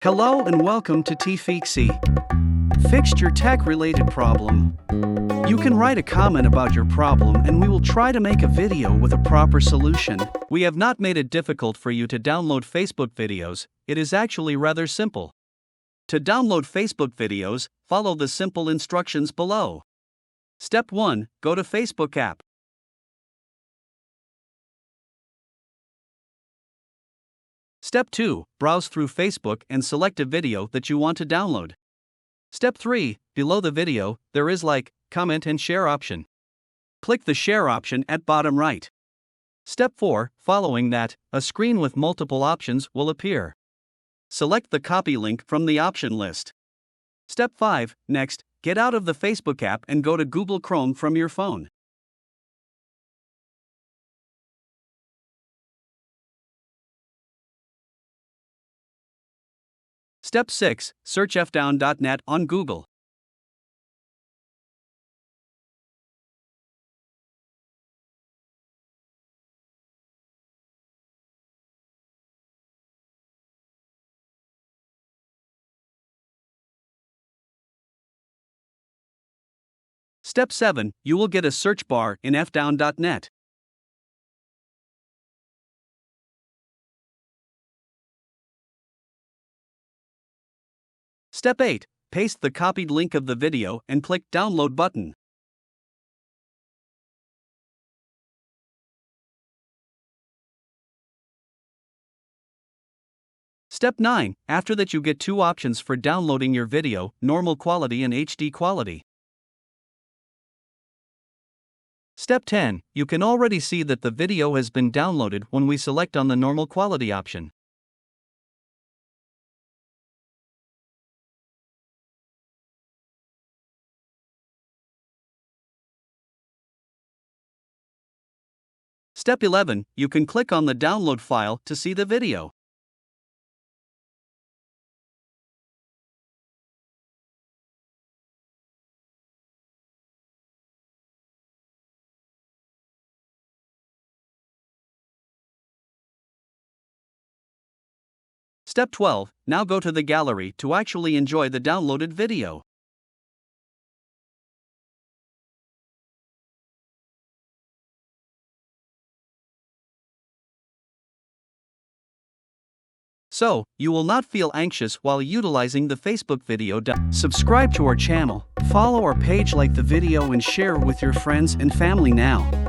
Hello and welcome to T-fixy. Fixed your tech-related problem. You can write a comment about your problem and we will try to make a video with a proper solution. We have not made it difficult for you to download Facebook videos, it is actually rather simple. To download Facebook videos, follow the simple instructions below. Step 1. Go to Facebook app. Step 2. Browse through Facebook and select a video that you want to download. Step 3. Below the video, there is like, comment and share option. Click the share option at bottom right. Step 4. Following that, a screen with multiple options will appear. Select the copy link from the option list. Step 5. Next, get out of the Facebook app and go to Google Chrome from your phone. Step 6. Search fdown.net on Google. Step 7. You will get a search bar in fdown.net. Step 8. Paste the copied link of the video and click Download button. Step 9. After that you get two options for downloading your video, normal quality and HD quality. Step 10. You can already see that the video has been downloaded when we select on the normal quality option. Step 11. You can click on the download file to see the video. Step 12. Now go to the gallery to actually enjoy the downloaded video. So, you will not feel anxious while utilizing the Facebook video. Subscribe to our channel, follow our page, like the video and share with your friends and family now.